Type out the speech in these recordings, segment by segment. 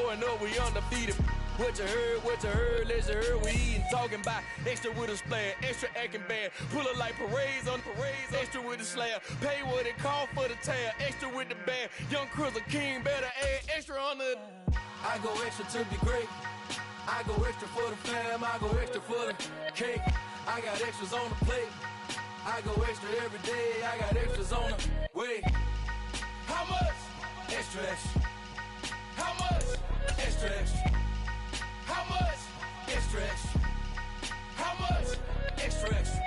growing up, we undefeated. What you heard, let's hear we eatin', talking about extra with a splash, extra acting bad, pull up like parades on parades, extra with the slab, pay what it cost for the tab, extra with the bag, young Crystal King better add extra on the. I go extra to be great, I go extra for the fam, I go extra for the cake, I got extras on the plate, I go extra every day, I got extras on the way. How much? Extra, extra. How much? Extra, extra. How much? Extra, extra. How much? Extra, extra.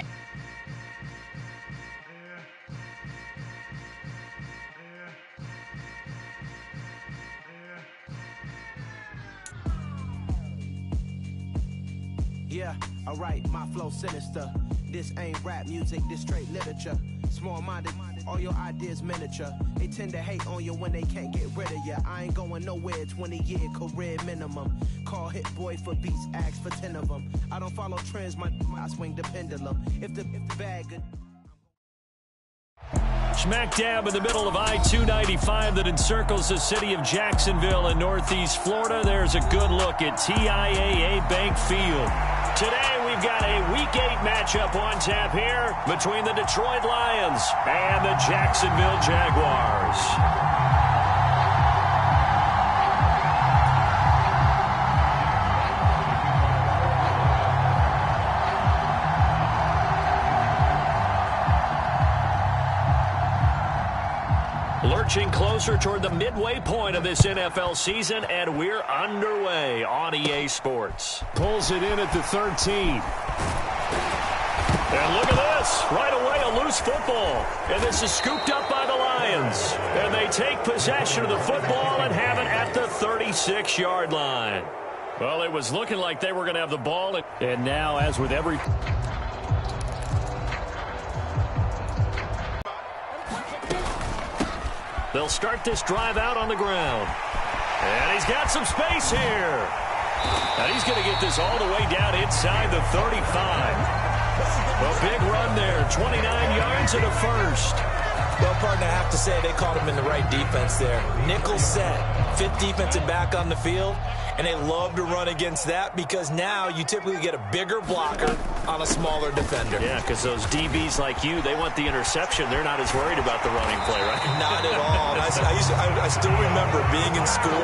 Yeah, alright, my flow sinister. This ain't rap music, this straight literature. Small-minded, all your ideas miniature. They tend to hate on you when they can't get rid of you. I ain't going nowhere, 20-year career minimum. Call Hit Boy for beats, ask for 10 of them. I don't follow trends, I swing the pendulum. If the bag good. Smack dab in the middle of I-295 that encircles the city of Jacksonville in northeast Florida. There's a good look at TIAA Bank Field. Today we've got a Week 8 matchup on tap here between the Detroit Lions and the Jacksonville Jaguars. Lurching closer toward the midway point of this NFL season, and we're underway on EA Sports. Pulls it in at the 13. And look at this. Right away, a loose football. And this is scooped up by the Lions. And they take possession of the football and have it at the 36-yard line. Well, it was looking like they were going to have the ball. And now, as with every... They'll start this drive out on the ground. And he's got some space here. And he's going to get this all the way down inside the 35. A big run there, 29 yards and a first. Well, partner, I have to say they caught him in the right defense there. Nickel set, fifth defensive back on the field, and they love to run against that because now you typically get a bigger blocker on a smaller defender. Yeah, because those DBs like you, they want the interception. They're not as worried about the running play, right? Not at all. I still remember being in school,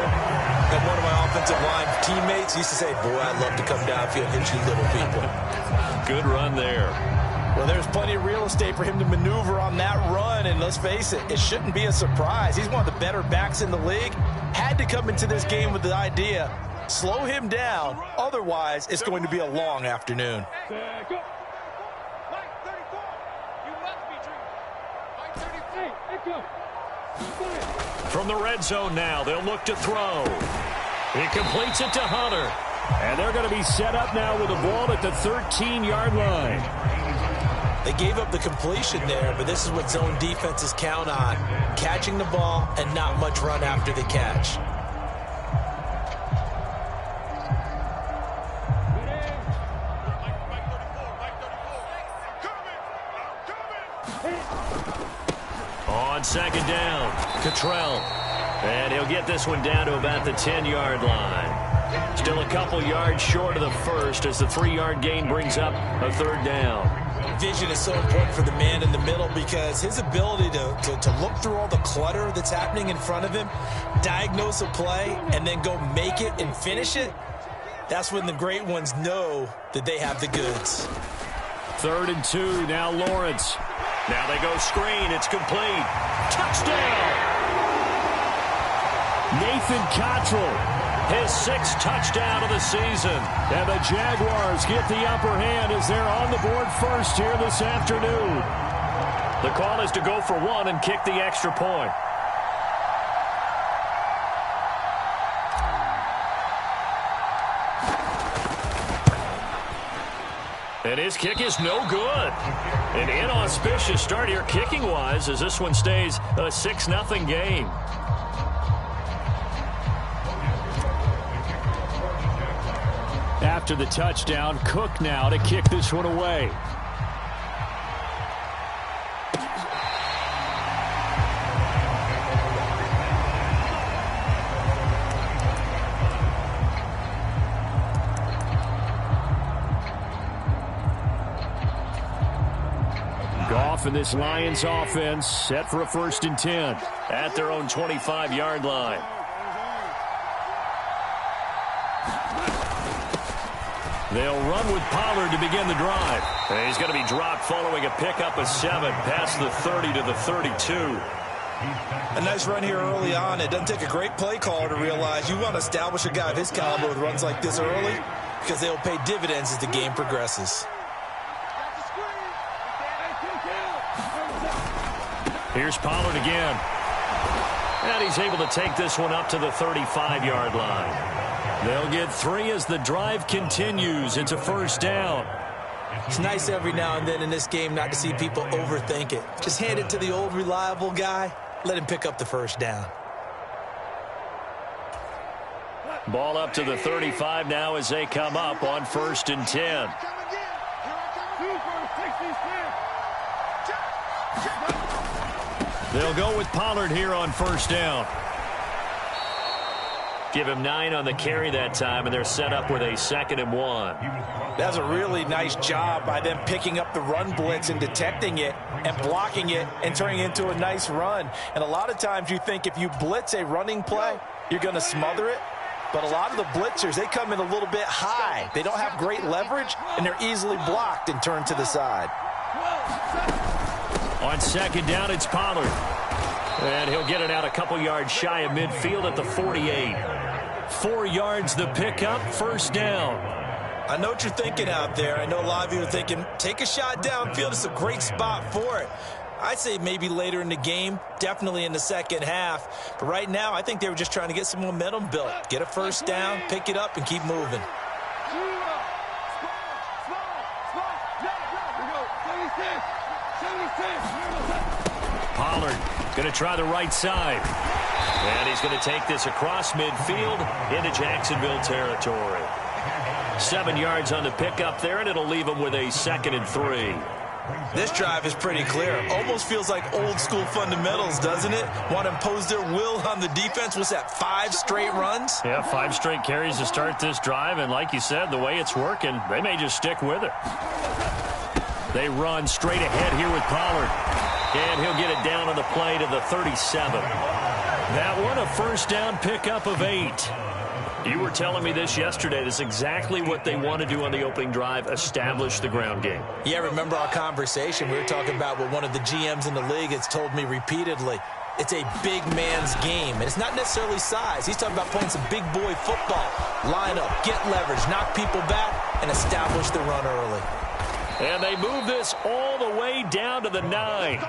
and one of my offensive line teammates used to say, boy, I'd love to come downfield and hit you little people. Good run there. Well, there's plenty of real estate for him to maneuver on that run, and let's face it, it shouldn't be a surprise. He's one of the better backs in the league. Had to come into this game with the idea, slow him down, otherwise it's going to be a long afternoon. From the red zone now, they'll look to throw. He completes it to Hunter. And they're going to be set up now with the ball at the 13-yard line. They gave up the completion there, but this is what zone defenses count on. Catching the ball and not much run after the catch. On second down, Cottrell. And he'll get this one down to about the 10-yard line. Still a couple yards short of the first as the 3-yard gain brings up a third down. Vision is so important for the man in the middle because his ability to look through all the clutter that's happening in front of him, diagnose a play, and then go make it and finish it, that's when the great ones know that they have the goods. 3rd and 2, now Lawrence. Now they go screen, it's complete. Touchdown! Nathan Cottrell. His 6th touchdown of the season. And the Jaguars get the upper hand as they're on the board first here this afternoon. The call is to go for one and kick the extra point. And his kick is no good. An inauspicious start here kicking-wise as this one stays a 6-0 game. After the touchdown, Cook now to kick this one away. off, and this Lions offense set for a 1st and 10 at their own 25-yard line. They'll run with Pollard to begin the drive. And he's going to be dropped following a pickup of 7 past the 30 to the 32. A nice run here early on. It doesn't take a great play caller to realize you want to establish a guy of his caliber with runs like this early because they'll pay dividends as the game progresses. Here's Pollard again. And he's able to take this one up to the 35-yard line. They'll get 3 as the drive continues. It's a 1st down. It's nice every now and then in this game not to see people overthink it. Just hand it to the old reliable guy. Let him pick up the 1st down. Ball up to the 35 now as they come up on 1st and 10. They'll go with Pollard here on 1st down. Give him 9 on the carry that time, and they're set up with a 2nd and 1. That's a really nice job by them picking up the run blitz and detecting it and blocking it and turning it into a nice run. And a lot of times you think if you blitz a running play, you're going to smother it. But a lot of the blitzers, they come in a little bit high. They don't have great leverage, and they're easily blocked and turned to the side. On 2nd down, it's Pollard. And he'll get it out a couple yards shy of midfield at the 48. 4 yards the pickup, 1st down. I know what you're thinking out there. I know a lot of you are thinking, take a shot downfield. It's a great spot for it. I'd say maybe later in the game, definitely in the 2nd half. But right now, I think they were just trying to get some momentum built. Get a 1st down, pick it up, and keep moving. Pollard going to try the right side. And he's going to take this across midfield into Jacksonville territory. 7 yards on the pickup there, and it'll leave him with a 2nd and 3. This drive is pretty clear. Almost feels like old school fundamentals, doesn't it? Want to impose their will on the defense. What's that, 5 straight runs? Yeah, 5 straight carries to start this drive, and like you said, the way it's working, they may just stick with it. They run straight ahead here with Pollard. And he'll get it down on the play to the 37. That one, a 1st down pickup of 8. You were telling me this yesterday. This is exactly what they want to do on the opening drive, establish the ground game. Yeah, remember our conversation? We were talking about what one of the GMs in the league has told me repeatedly. It's a big man's game, and it's not necessarily size. He's talking about playing some big boy football. Line up, get leverage, knock people back, and establish the run early. And they move this all the way down to the 9.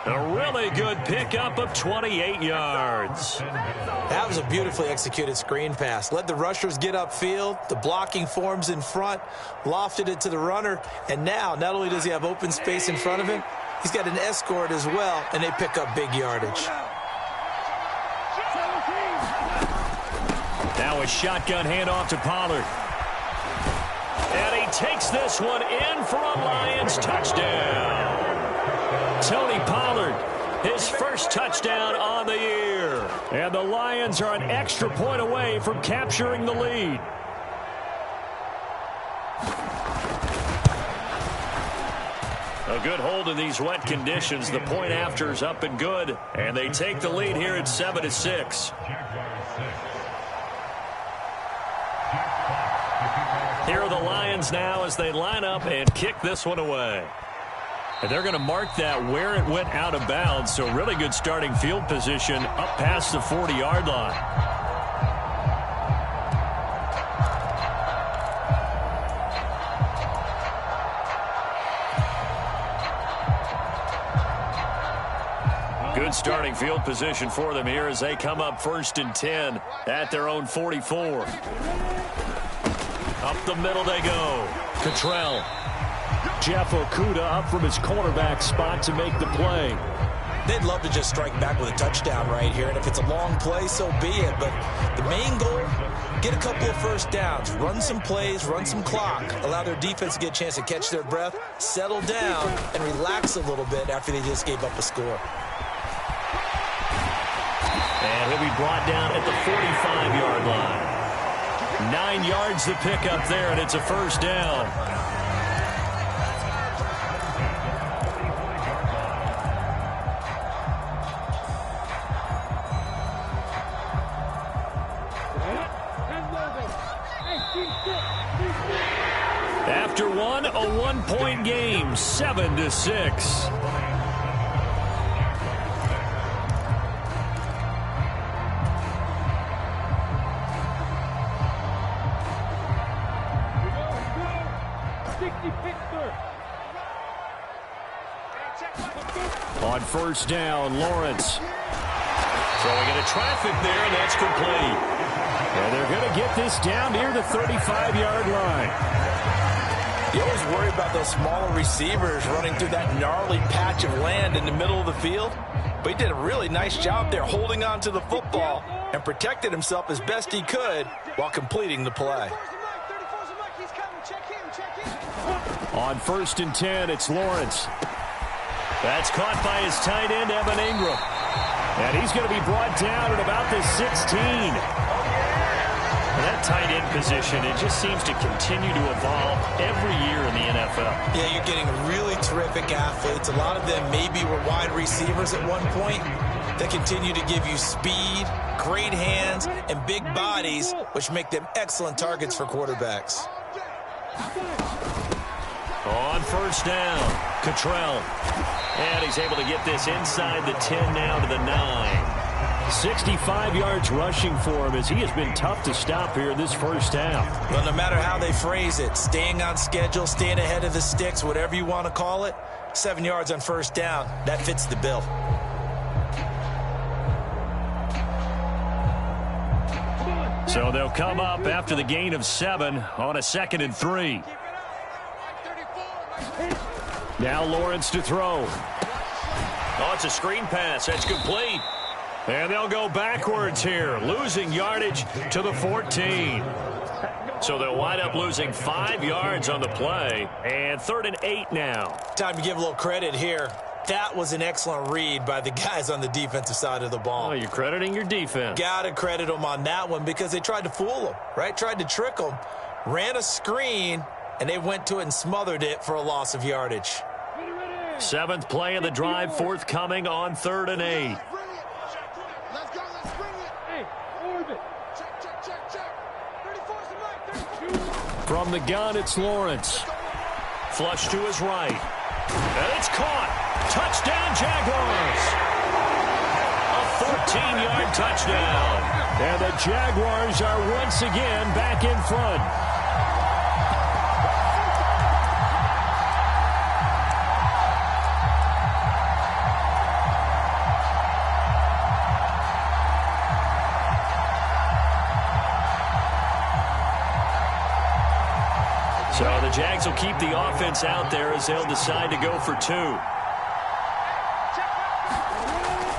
A really good pickup of 28 yards. That was a beautifully executed screen pass. Let the rushers get upfield. The blocking forms in front. Lofted it to the runner. And now, not only does he have open space in front of him, he's got an escort as well, and they pick up big yardage. Now a shotgun handoff to Pollard. And he takes this one in for a Lions touchdown. Tony Pollard, his 1st touchdown on the year. And the Lions are an extra point away from capturing the lead. A good hold in these wet conditions. The point after is up and good. And they take the lead here at 7-6. Here are the Lions now as they line up and kick this one away. And they're going to mark that where it went out of bounds. So really good starting field position up past the 40-yard line. Good starting field position for them here as they come up 1st and 10 at their own 44. Up the middle they go. Cottrell. Jeff Okudah up from his cornerback spot to make the play. They'd love to just strike back with a touchdown right here, and if it's a long play, so be it. But the main goal, get a couple of 1st downs, run some plays, run some clock, allow their defense to get a chance to catch their breath, settle down, and relax a little bit after they just gave up a score. And he'll be brought down at the 45-yard line. 9 yards to pick up there, and it's a 1st down. After one, a 1-point game, 7-6. On first down, Lawrence. Throwing into traffic there, and that's complete. And they're going to get this down near the 35-yard line. You always worry about those smaller receivers running through that gnarly patch of land in the middle of the field. But he did a really nice job there holding on to the football and protected himself as best he could while completing the play. On first and 10, it's Lawrence. That's caught by his tight end, Evan Ingram. And he's going to be brought down at about the 16. That tight end position, it just seems to continue to evolve every year in the NFL. Yeah, you're getting really terrific athletes. A lot of them maybe were wide receivers at one point that continue to give you speed, great hands, and big bodies, which make them excellent targets for quarterbacks. On first down, Cottrell. And he's able to get this inside the 10 now to the 9. 65 yards rushing for him as he has been tough to stop here this first half. Well, no matter how they phrase it, staying on schedule, staying ahead of the sticks, whatever you want to call it, 7 yards on first down, that fits the bill. So they'll come up after the gain of 7 on a 2nd and 3. Now Lawrence to throw. Oh, it's a screen pass. That's complete. And they'll go backwards here, losing yardage to the 14. So they'll wind up losing 5 yards on the play, and 3rd and 8 now. Time to give a little credit here. That was an excellent read by the guys on the defensive side of the ball. Oh, you're crediting your defense. Got to credit them on that one because they tried to fool them, right? Tried to trick them, ran a screen, and they went to it and smothered it for a loss of yardage. 7th play of the drive, forthcoming on 3rd and 8. From the gun, it's Lawrence. Flush to his right. And it's caught. Touchdown, Jaguars. A 14-yard touchdown. And the Jaguars are once again back in front. So the Jags will keep the offense out there as they'll decide to go for 2.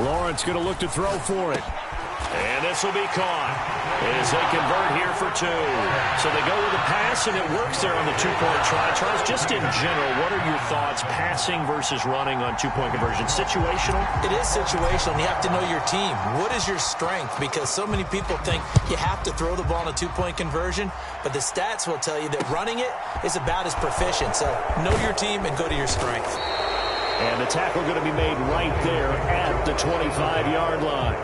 Lawrence going to look to throw for it. And this will be caught as they convert here for 2. So they go with a pass, and it works there on the 2-point try. Charles, just in general, what are your thoughts passing versus running on 2-point conversion? Situational? It is situational, and you have to know your team. What is your strength? Because so many people think you have to throw the ball in a 2-point conversion, but the stats will tell you that running it is about as proficient. So know your team and go to your strength. And the tackle going to be made right there at the 25-yard line.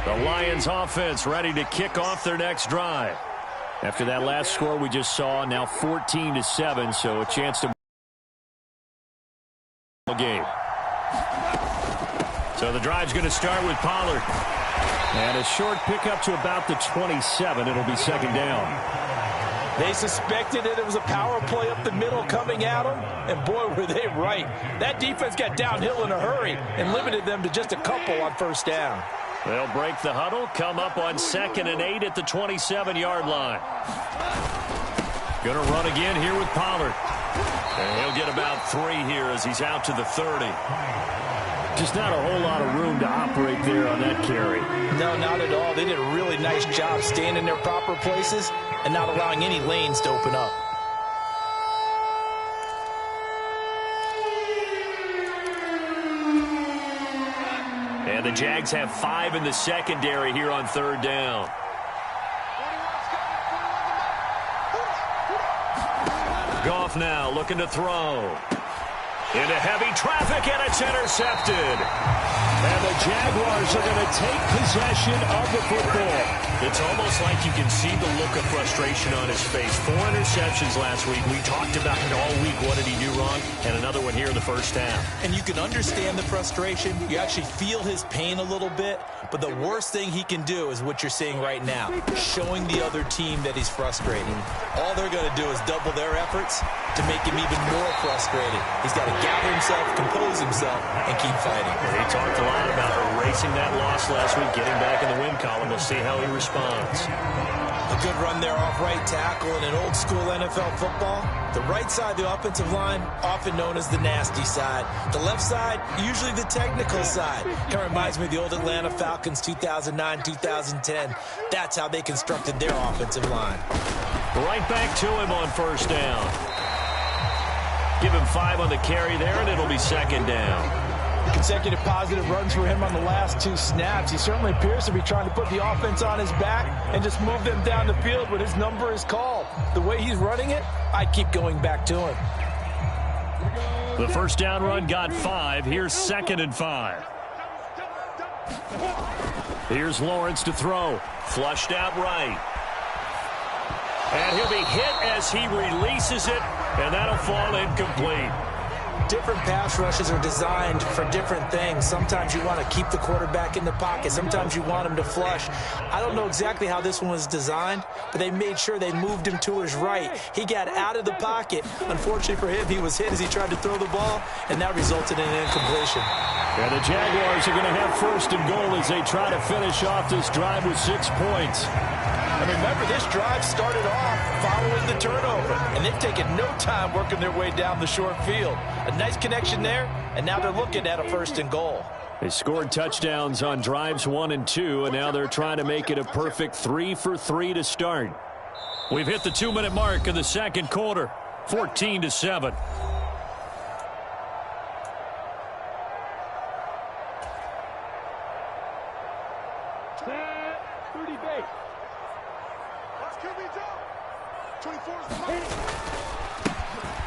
The Lions offense ready to kick off their next drive. After that last score we just saw, now 14-7, so a chance to game. So the drive's going to start with Pollard. And a short pickup to about the 27. It'll be 2nd down. They suspected that it was a power play up the middle coming at them, and boy, were they right. That defense got downhill in a hurry and limited them to just a couple on first down. They'll break the huddle, come up on 2nd and 8 at the 27-yard line. Going to run again here with Pollard. And he'll get about 3 here as he's out to the 30. Just not a whole lot of room to operate there on that carry. No, not at all. They did a really nice job staying in their proper places and not allowing any lanes to open up. And the Jags have 5 in the secondary here on 3rd down. Goff now looking to throw. Into heavy traffic, and it's intercepted. And the Jaguars are going to take possession of the football. It's almost like you can see the look of frustration on his face. 4 interceptions last week. We talked about it all week. What did he do wrong? And another one here in the first half. And you can understand the frustration. You actually feel his pain a little bit. But the worst thing he can do is what you're seeing right now, showing the other team that he's frustrated. All they're going to do is double their efforts to make him even more frustrated. He's got to gather himself, compose himself, and keep fighting. He talked a lot about erasing that loss last week, getting back in the win column. We'll see how he responds. A good run there off right tackle in an old-school NFL football. The right side of the offensive line, often known as the nasty side. The left side, usually the technical side. Kind of reminds me of the old Atlanta Falcons 2009, 2010. That's how they constructed their offensive line. Right back to him on first down. Give him 5 on the carry there, and it'll be second down. Consecutive positive runs for him on the last 2 snaps. He certainly appears to be trying to put the offense on his back and just move them down the field when his number is called. The way he's running it, I'd keep going back to him. The first down run got 5. Here's 2nd and 5. Here's Lawrence to throw. Flushed out right. And he'll be hit as he releases it, and that'll fall incomplete. Different pass rushes are designed for different things. Sometimes you want to keep the quarterback in the pocket. Sometimes you want him to flush. I don't know exactly how this one was designed, but they made sure they moved him to his right. He got out of the pocket. Unfortunately for him, he was hit as he tried to throw the ball, and that resulted in an incompletion. And the Jaguars are going to have 1st and goal as they try to finish off this drive with 6 points. And remember, this drive started off following the turnover, and they've taken no time working their way down the short field. A nice connection there, and now they're looking at a 1st and goal. They scored touchdowns on drives 1 and 2, and now they're trying to make it a perfect 3 for 3 to start. We've hit the 2-minute mark in the second quarter, 14-7.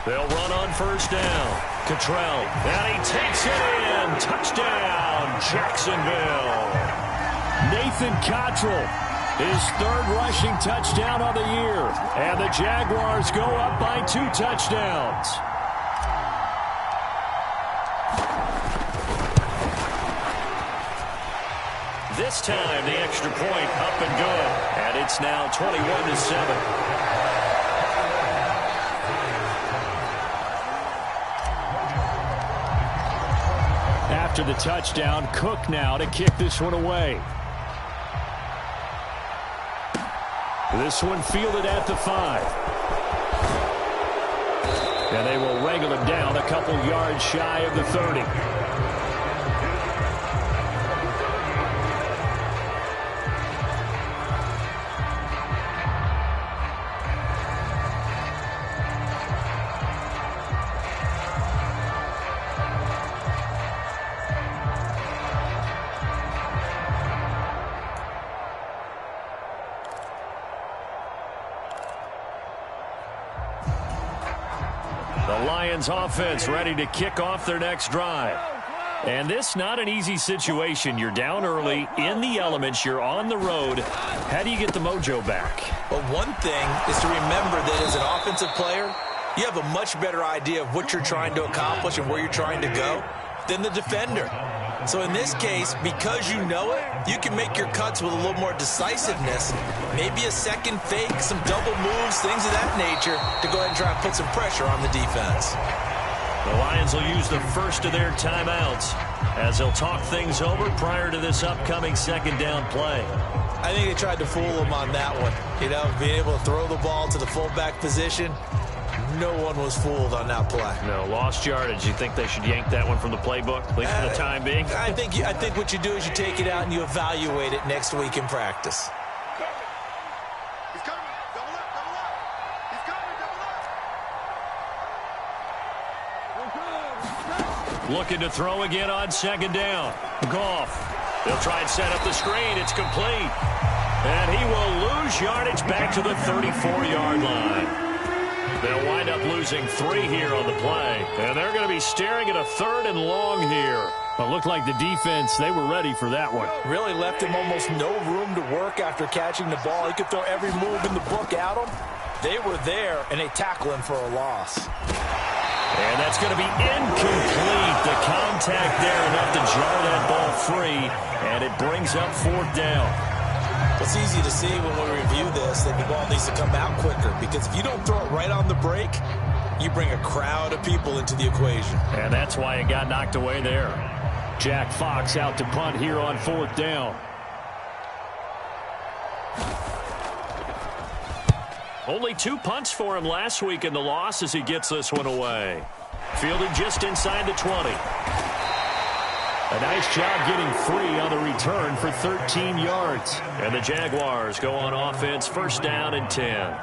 They'll run on first down. Cottrell, and he takes it in. Touchdown, Jacksonville. Nathan Cottrell, his 3rd rushing touchdown of the year. And the Jaguars go up by 2 touchdowns. This time, the extra point up and good. And it's now 21-7. After the touchdown, Cook now to kick this one away. This one fielded at the 5. And they will wrangle him down a couple yards shy of the 30. Offense ready to kick off their next drive. And this not an easy situation. You're down early, in the elements, you're on the road. How do you get the mojo back? Well, one thing is to remember that as an offensive player, you have a much better idea of what you're trying to accomplish and where you're trying to go than the defender. So in this case, because you know it, you can make your cuts with a little more decisiveness, maybe a second fake, some double moves, things of that nature, to go ahead and try and put some pressure on the defense. The Lions will use the first of their timeouts as they'll talk things over prior to this upcoming 2nd down play. I think they tried to fool him on that one. You know, being able to throw the ball to the fullback position. No one was fooled on that play. No, lost yardage. You think they should yank that one from the playbook, at least for the time being? I think what you do is you take it out and you evaluate it next week in practice. He's coming. Double up, double up. He's coming, double up. Looking to throw again on 2nd down. Goff. They'll try and set up the screen. It's complete. And he will lose yardage back to the 34-yard line. They'll wind up losing 3 here on the play. And they're going to be staring at a 3rd and long here. It looked like the defense, they were ready for that one. Really left him almost no room to work after catching the ball. He could throw every move in the book at him. They were there, and they tackle him for a loss. And that's going to be incomplete. The contact there enough to jar that ball free, and it brings up 4th down. It's easy to see when we review this that the ball needs to come out quicker, because if you don't throw it right on the break, you bring a crowd of people into the equation. And that's why it got knocked away there. Jack Fox out to punt here on 4th down. Only 2 punts for him last week in the loss as he gets this one away. Fielded just inside the 20. A nice job getting free on the return for 13 yards. And the Jaguars go on offense, 1st down and 10.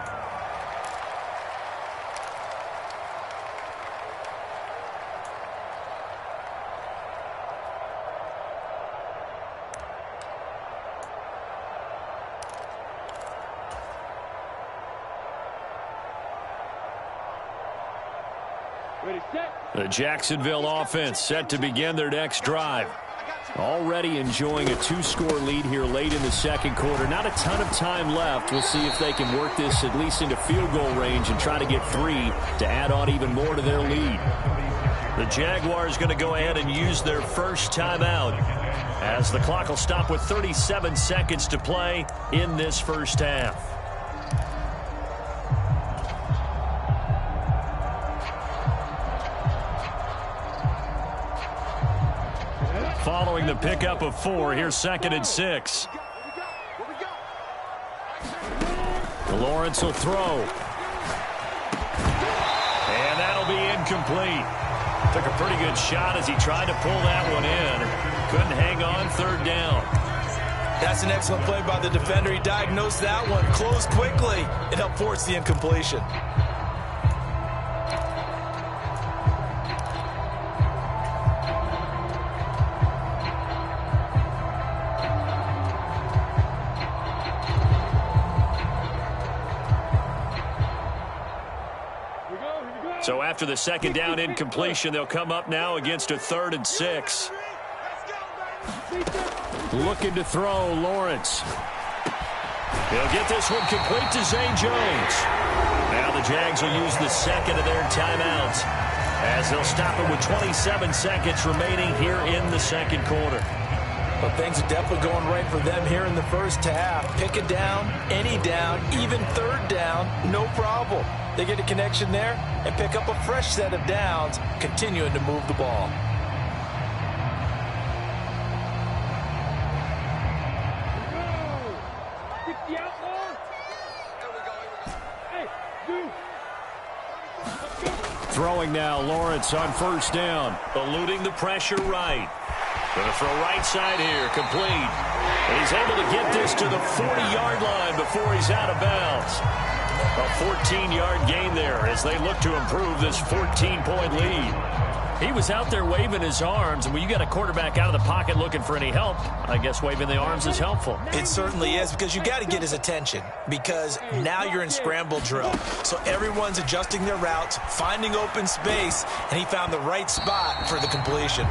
The Jacksonville offense set to begin their next drive. Already enjoying a 2-score lead here late in the 2nd quarter. Not a ton of time left. We'll see if they can work this at least into field goal range and try to get 3 to add on even more to their lead. The Jaguars going to go ahead and use their first timeout as the clock will stop with 37 seconds to play in this first half. Following the pickup of 4, here's 2nd and 6. Lawrence will throw. And that'll be incomplete. Took a pretty good shot as he tried to pull that one in. Couldn't hang on, 3rd down. That's an excellent play by the defender. He diagnosed that one, closed quickly. It helped force the incompletion. So after the 2nd down incompletion, they'll come up now against a 3rd and 6. Looking to throw, Lawrence. He'll get this one complete to Zay Jones. Now the Jags will use the 2nd of their timeouts as they'll stop it with 27 seconds remaining here in the 2nd quarter. But things are definitely going right for them here in the first half. Pick a down, any down, even 3rd down, no problem. They get a connection there and pick up a fresh set of downs, continuing to move the ball. Throwing now, Lawrence on 1st down. Eluding the pressure right. Going to throw right side here, complete. And he's able to get this to the 40-yard line before he's out of bounds. A 14-yard gain there as they look to improve this 14-point lead. He was out there waving his arms, and when you got a quarterback out of the pocket looking for any help, I guess waving the arms is helpful. It certainly is, because you got to get his attention, because now you're in scramble drill. So everyone's adjusting their routes, finding open space, and he found the right spot for the completion.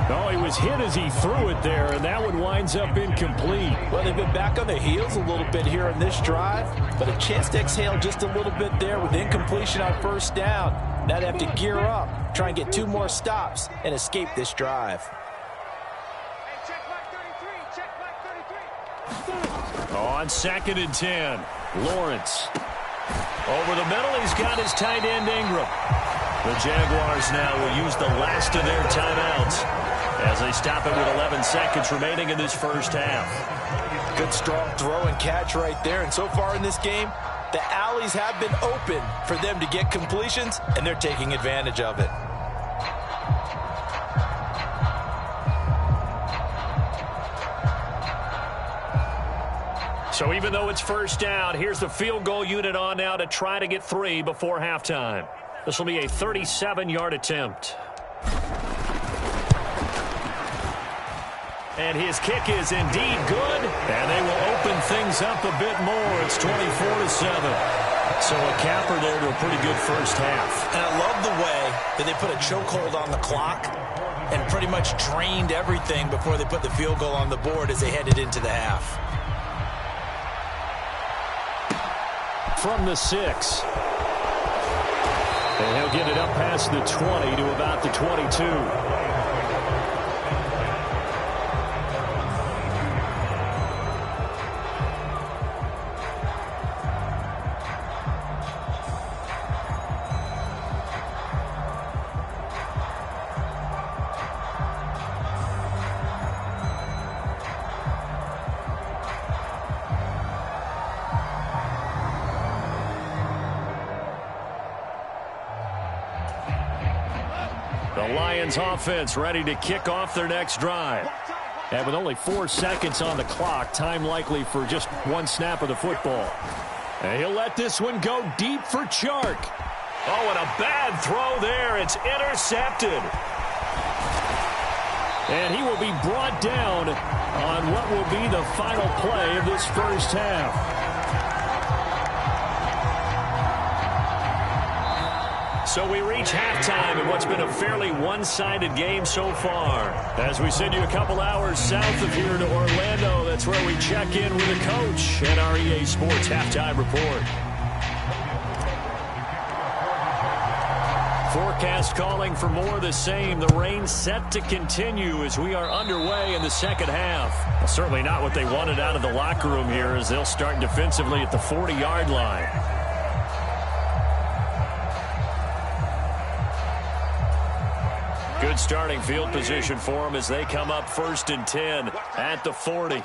Oh, he was hit as he threw it there, and that one winds up incomplete. Well, they've been back on their heels a little bit here in this drive, but a chance to exhale just a little bit there with incompletion on 1st down. Now they have to gear up, try and get 2 more stops, and escape this drive. On 2nd and 10, Lawrence. Over the middle, he's got his tight end Ingram. The Jaguars now will use the last of their timeouts as they stop it with 11 seconds remaining in this first half. Good strong throw and catch right there. And so far in this game, the alleys have been open for them to get completions, and they're taking advantage of it. So even though it's 1st down, here's the field goal unit on now to try to get 3 before halftime. This will be a 37-yard attempt. And his kick is indeed good, and they will open things up a bit more. It's 24-7. So a capper there to a pretty good first half. And I love the way that they put a chokehold on the clock and pretty much drained everything before they put the field goal on the board as they headed into the half. From the 6. And he'll get it up past the 20 to about the 22. The Lions offense ready to kick off their next drive. And with only 4 seconds on the clock, time likely for just one snap of the football. And he'll let this one go deep for Chark. Oh, and a bad throw there. It's intercepted. And he will be brought down on what will be the final play of this first half. So we reach halftime in what's been a fairly one-sided game so far. As we send you a couple hours south of here to Orlando, that's where we check in with the coach at our EA Sports Halftime Report. Forecast calling for more of the same. The rain set to continue as we are underway in the second half. Well, certainly not what they wanted out of the locker room here as they'll start defensively at the 40-yard line. Good starting field position for them as they come up 1st and 10 at the 40.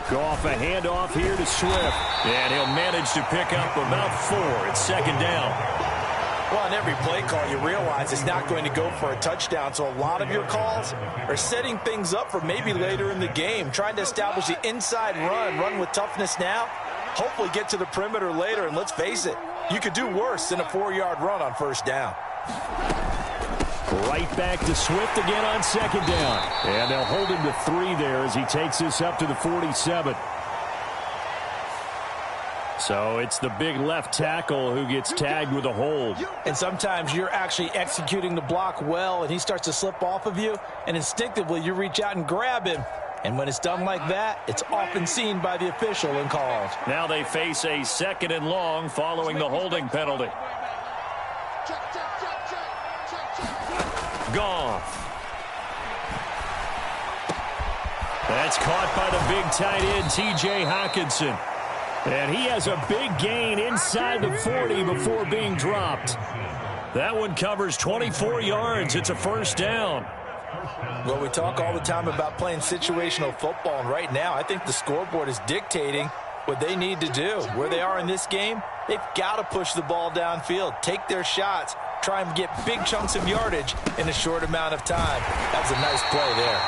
Goff a handoff here to Swift. And he'll manage to pick up about 4. It's 2nd down. Well, on every play call, you realize it's not going to go for a touchdown. So a lot of your calls are setting things up for maybe later in the game, trying to establish the inside run with toughness now. Hopefully get to the perimeter later, and let's face it, you could do worse than a 4-yard run on 1st down. Right back to Swift again on 2nd down. And they'll hold him to 3 there as he takes this up to the 47. So it's the big left tackle who gets tagged with a hold. And sometimes you're actually executing the block well, and he starts to slip off of you, and instinctively you reach out and grab him. And when it's done like that, it's often seen by the official and called. Now they face a 2nd and long following the holding penalty. Goff. That's caught by the big tight end, T.J. Hockenson. And he has a big gain inside the 40 before being dropped. That one covers 24 yards. It's a 1st down. Well, we talk all the time about playing situational football, and right now I think the scoreboard is dictating what they need to do. Where they are in this game, they've got to push the ball downfield, take their shots, try and get big chunks of yardage in a short amount of time. That's a nice play there.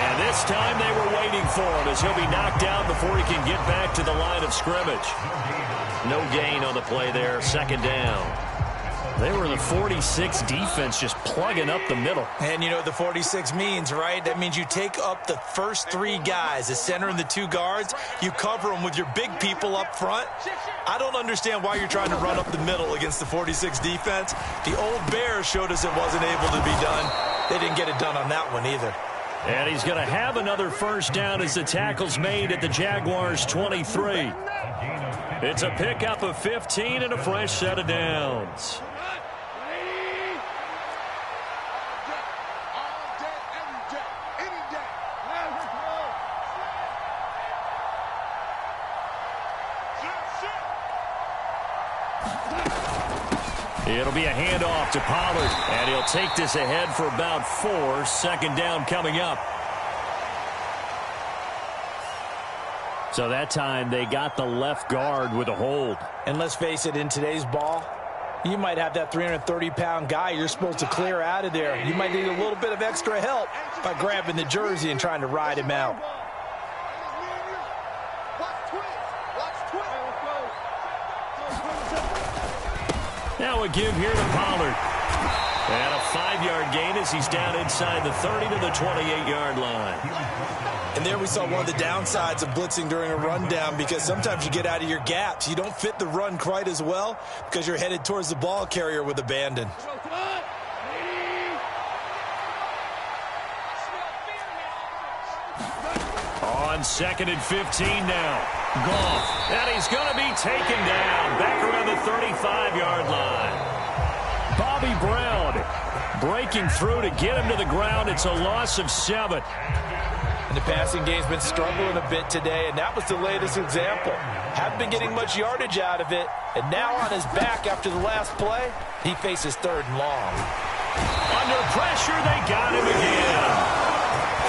And this time they were waiting for him as he'll be knocked out before he can get back to the line of scrimmage. No gain on the play there, 2nd down. They were the 46 defense just plugging up the middle. And you know what the 46 means, right? That means you take up the first 3 guys, the center and the 2 guards. You cover them with your big people up front. I don't understand why you're trying to run up the middle against the 46 defense. The old Bears showed us it wasn't able to be done. They didn't get it done on that one either. And he's going to have another 1st down as the tackle's made at the Jaguars' 23. It's a pickup of 15 and a fresh set of downs. It'll be a handoff to Pollard, and he'll take this ahead for about 4. 2nd down coming up. So that time they got the left guard with a hold. And let's face it, in today's ball, you might have that 330-pound guy you're supposed to clear out of there. You might need a little bit of extra help by grabbing the jersey and trying to ride him out. Now a give here to Pollard. And a 5-yard gain as he's down inside the 30 to the 28-yard line. And there we saw one of the downsides of blitzing during a rundown, because sometimes you get out of your gaps. You don't fit the run quite as well because you're headed towards the ball carrier with abandon. On 2nd and 15 now. Goff. And he's going to be taken down back around the 35-yard line. Bobby Brown breaking through to get him to the ground. It's a loss of 7. And the passing game's been struggling a bit today, and that was the latest example. Haven't been getting much yardage out of it, and now on his back after the last play, he faces 3rd and long. Under pressure, they got him again.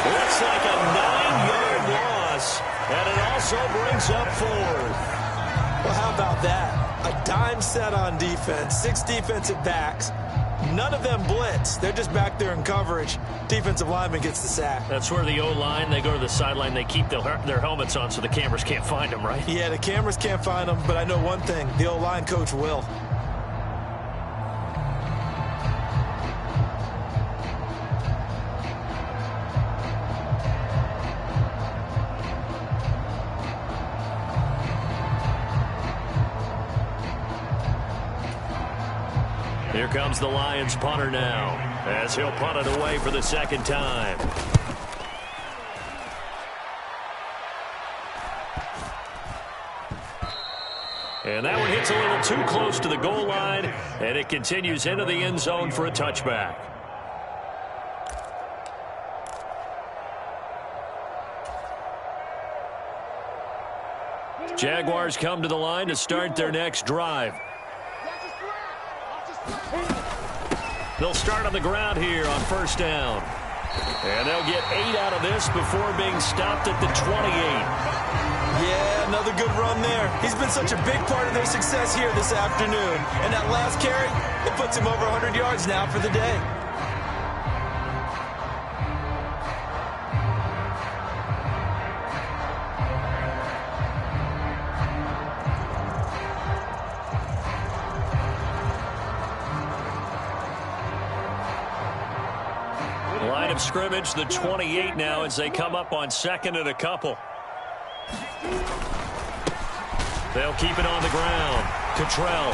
Looks like a 9-yard loss, and it also brings up 4th. Well, how about that? A dime set on defense, 6 defensive backs. None of them blitz. They're just back there in coverage. Defensive lineman gets the sack. That's where the O-line, they go to the sideline, they keep their helmets on so the cameras can't find them, right? Yeah, the cameras can't find them, but I know one thing. The O-line coach will. Here comes the Lions punter now, as he'll punt it away for the 2nd time. And that one hits a little too close to the goal line, and it continues into the end zone for a touchback. Jaguars come to the line to start their next drive. They'll start on the ground here on 1st down. And they'll get 8 out of this before being stopped at the 28. Yeah, another good run there. He's been such a big part of their success here this afternoon. And that last carry, it puts him over 100 yards now for the day. Line of scrimmage, the 28 now as they come up on 2nd and a couple. They'll keep it on the ground. Cottrell.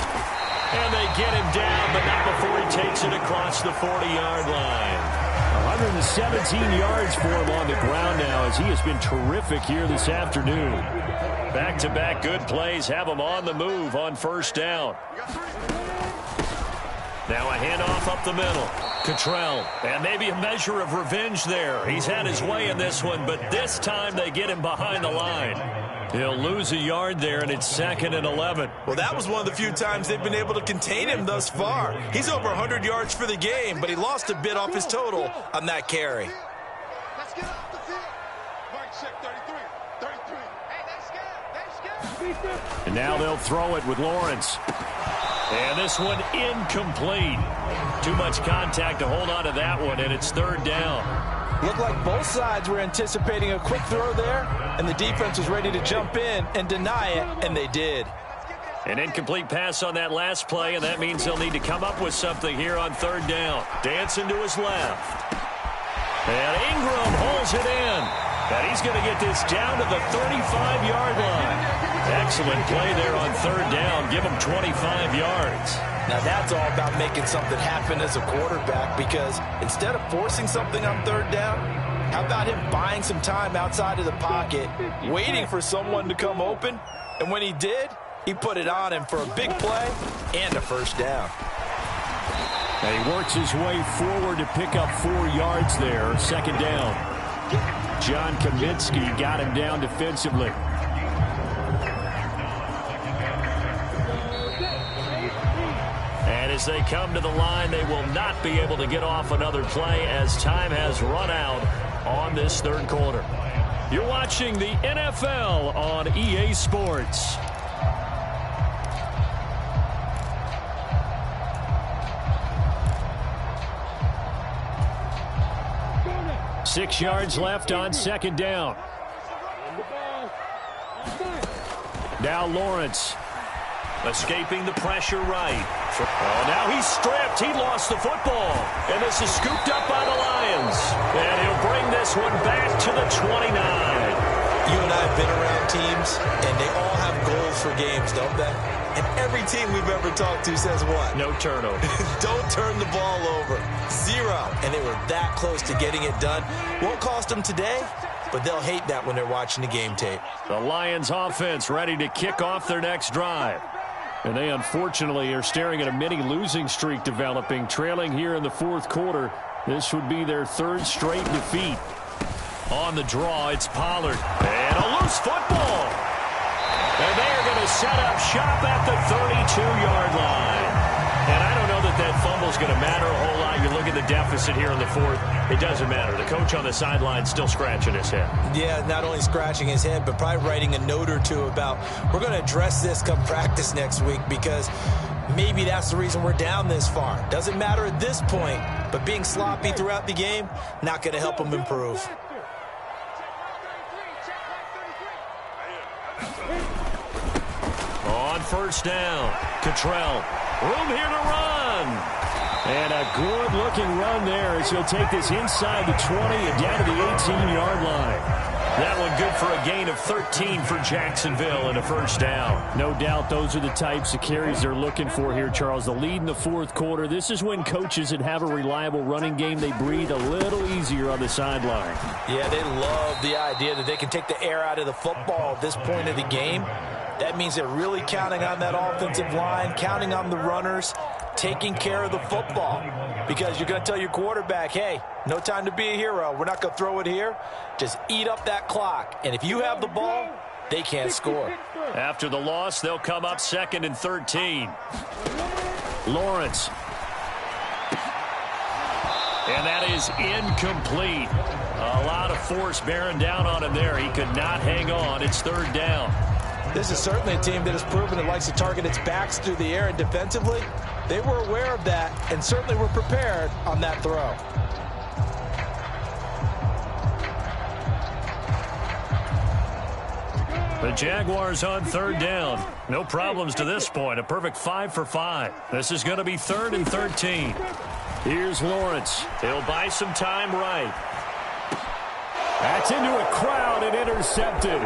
And they get him down, but not before he takes it across the 40-yard line. 117 yards for him on the ground now as he has been terrific here this afternoon. Back-to-back good plays have him on the move on 1st down. Now a handoff up the middle. Cottrell, and maybe a measure of revenge there. He's had his way in this one, but this time they get him behind the line. He'll lose a yard there, and it's 2nd and 11. Well, that was one of the few times they've been able to contain him thus far. He's over 100 yards for the game, but he lost a bit off his total on that carry. Let's get off the field. Mike, check 33. Hey, that's good. And now they'll throw it with Lawrence. And this one incomplete. Too much contact to hold on to that one, and it's 3rd down. Looked like both sides were anticipating a quick throw there, and the defense was ready to jump in and deny it, and they did. An incomplete pass on that last play, and that means they'll need to come up with something here on 3rd down. Dancing to his left. And Ingram holds it in. And he's going to get this down to the 35-yard line. Excellent play there on 3rd down. Give him 25 yards. Now that's all about making something happen as a quarterback, because instead of forcing something on 3rd down, how about him buying some time outside of the pocket, waiting for someone to come open, and when he did, he put it on him for a big play and a 1st down. And he works his way forward to pick up 4 yards there, 2nd down. John Kaminsky got him down defensively. And as they come to the line, they will not be able to get off another play as time has run out on this 3rd quarter. You're watching the NFL on EA Sports. Six yards left on 2nd down. Now Lawrence. Escaping the pressure right. Oh, now he's stripped. He lost the football. And this is scooped up by the Lions. And he'll bring this one back to the 29. You and I have been around teams, and they all have goals for games, don't they? And every team we've ever talked to says what? No turnover. Don't turn the ball over. 0. And they were that close to getting it done. Won't cost them today, but they'll hate that when they're watching the game tape. The Lions offense ready to kick off their next drive. And they unfortunately are staring at a mini losing streak developing, trailing here in the fourth quarter. This would be their 3rd straight defeat. On the draw, it's Pollard. And a loose football. And they are going to set up shop at the 32-yard line. And I don't know that that fumble's going to matter a whole lot. You look at the deficit here in the fourth. It doesn't matter. The coach on the sideline still scratching his head. Yeah, not only scratching his head, but probably writing a note or two about, we're going to address this come practice next week because maybe that's the reason we're down this far. Doesn't matter at this point, but being sloppy throughout the game, not going to help him improve. On first down, Cottrell. Room here to run. And a good-looking run there as he'll take this inside the 20 and down to the 18-yard line. That one good for a gain of 13 for Jacksonville and a first down. No doubt those are the types of carries they're looking for here, Charles. The lead in the fourth quarter. This is when coaches that have a reliable running game, they breathe a little easier on the sideline. Yeah, they love the idea that they can take the air out of the football at this point of the game. That means they're really counting on that offensive line, counting on the runners, taking care of the football. Because you're going to tell your quarterback, hey, no time to be a hero. We're not going to throw it here. Just eat up that clock. And if you have the ball, they can't score. After the loss, they'll come up 2nd and 13. Lawrence. And that is incomplete. A lot of force bearing down on him there. He could not hang on. It's 3rd down. This is certainly a team that has proven it likes to target its backs through the air, and defensively, they were aware of that and certainly were prepared on that throw. The Jaguars on 3rd down. No problems to this point. A perfect 5 for 5. This is going to be 3rd and 13. Here's Lawrence. He'll buy some time right. That's into a crowd and intercepted.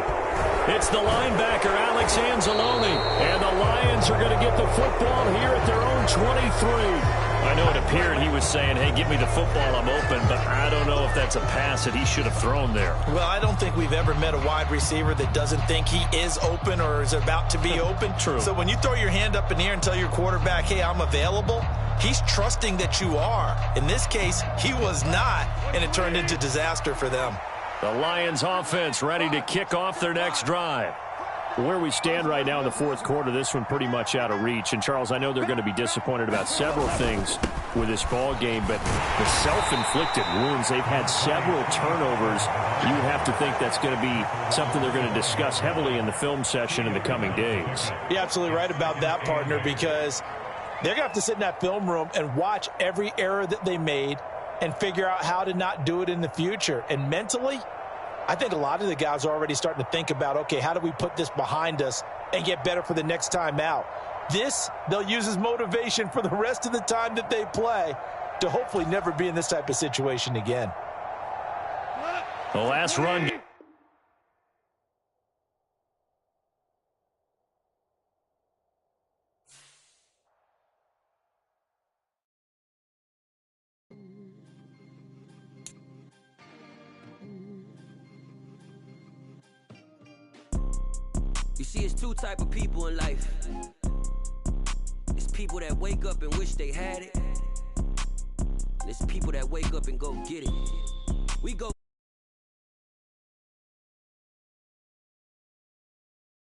It's the linebacker, Alex Anzalone. And the Lions are going to get the football here at their own 23. I know it appeared he was saying, hey, give me the football, I'm open. But I don't know if that's a pass that he should have thrown there. Well, I don't think we've ever met a wide receiver that doesn't think he is open or is about to be open. True. So when you throw your hand up in the air and tell your quarterback, hey, I'm available, he's trusting that you are. In this case, he was not, and it turned into disaster for them. The Lions offense ready to kick off their next drive. Where we stand right now in the fourth quarter, this one pretty much out of reach. And, Charles, I know they're going to be disappointed about several things with this ball game, but the self-inflicted wounds, they've had several turnovers. You have to think that's going to be something they're going to discuss heavily in the film session in the coming days. You're absolutely right about that, partner, because they're going to have to sit in that film room and watch every error that they made and figure out how to not do it in the future. And mentally, I think a lot of the guys are already starting to think about, okay, how do we put this behind us and get better for the next time out? This, they'll use as motivation for the rest of the time that they play to hopefully never be in this type of situation again. The last run. You see, it's two type of people in life. It's people that wake up and wish they had it. And it's people that wake up and go get it. We go